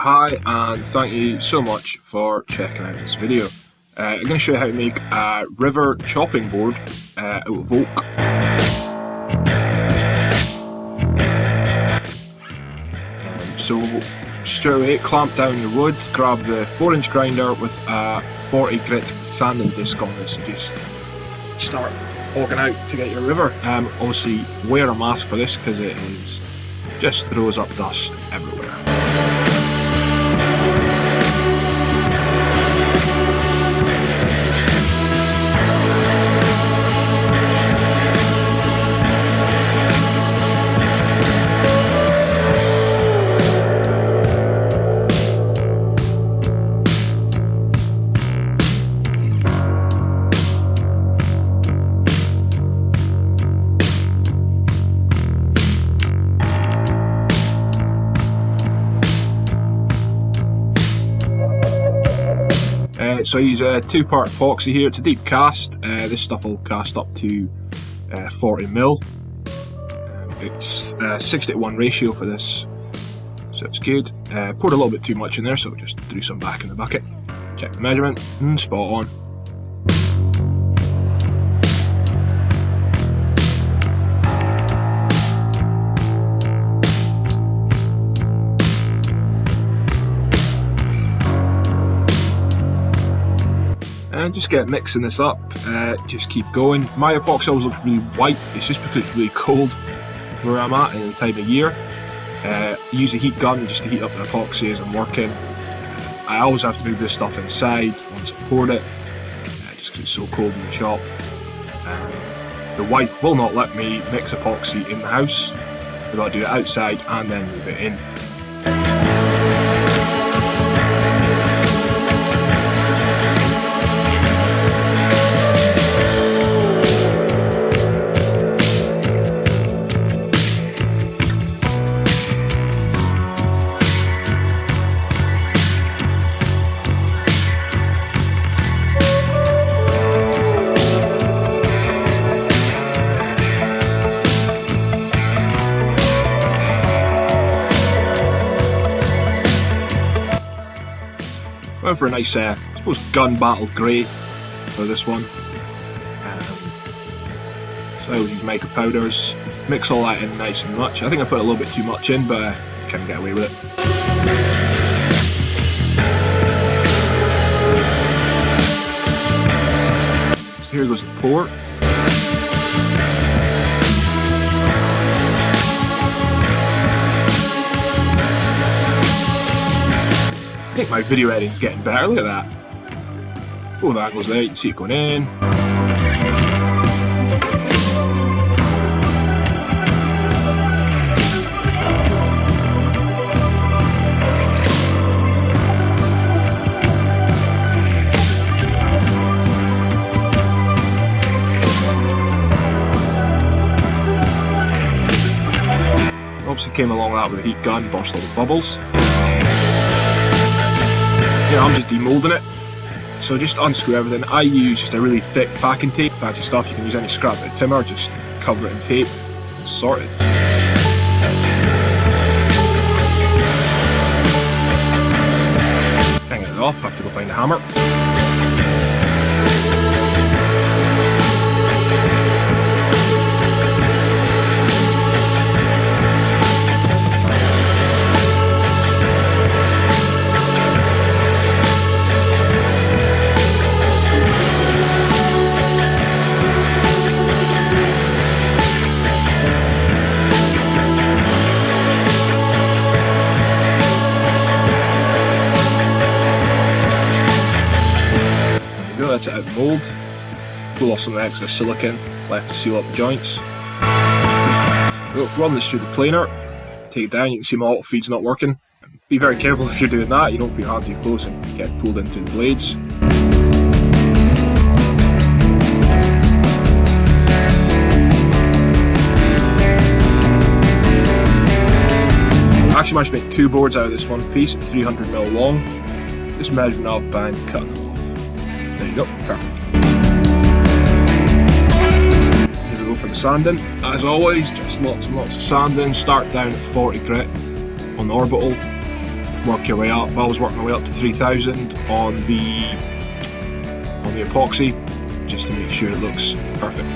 Hi, and thank you so much for checking out this video. I'm going to show you how to make a river chopping board out of oak. So straight away, clamp down the wood, grab the 4-inch grinder with a 40 grit sanding disc on this, and just start hogging out to get your river. Obviously wear a mask for this because it just throws up dust everywhere. So I use a 2-part epoxy here. It's a deep cast. This stuff will cast up to 40mm. It's a 6:1 ratio for this, so it's good. Poured a little bit too much in there, so just threw some back in the bucket. Check the measurement, spot on. And just get mixing this up, just keep going. My epoxy always looks really white, it's just because it's really cold where I'm at in the time of year. I use a heat gun just to heat up the epoxy as I'm working. I always have to move this stuff inside once I've poured it, just because it's so cold in the shop. The wife will not let me mix epoxy in the house. I've got to do it outside and then move it in. Went for a nice, I suppose, gun battle grey for this one. So I always use mica powders, mix all that in nice and much. I think I put a little bit too much in, but I kind of get away with it. So here goes the pour. I think my video editing's getting better, look at that. Both angles there, you can see it going in. Obviously came along that with a heat gun, burst all the bubbles. I'm just demolding it, so just unscrew everything. I use just a really thick packing tape, fancy stuff. You can use any scrap bit of timber, just cover it in tape, it's sorted. Can't get it off, have to go find a hammer. That's it out of the mould. Pull off some of the excess silicone left to seal up the joints. Run this through the planer, take it down. You can see my auto feed's not working. Be very careful if you're doing that, you don't put your hand too close and get pulled into the blades. I actually managed to make 2 boards out of this one piece. It's 300mm long. Just measuring up and cutting them off. There you go, perfect. Here we go for the sanding. As always, just lots and lots of sanding. Start down at 40 grit on the orbital. work your way up. I was working my way up to 3000 on the epoxy, just to make sure it looks perfect.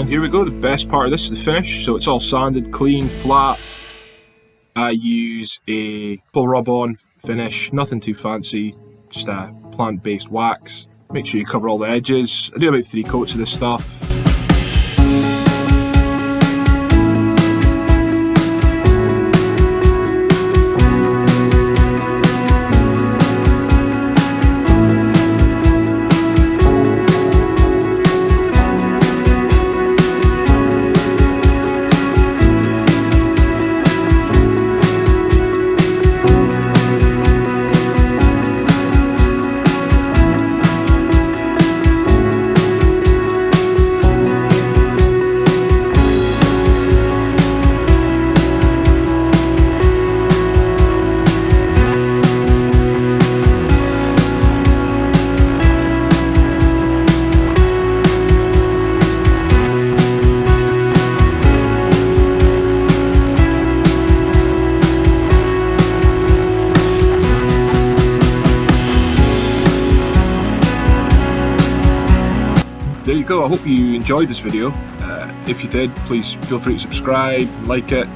Here we go, the best part of this is the finish. So it's all sanded, clean, flat. I use a full rub-on finish, nothing too fancy, just a plant-based wax. Make sure you cover all the edges. I do about 3 coats of this stuff. There you go, I hope you enjoyed this video. If you did, please feel free to subscribe, like it,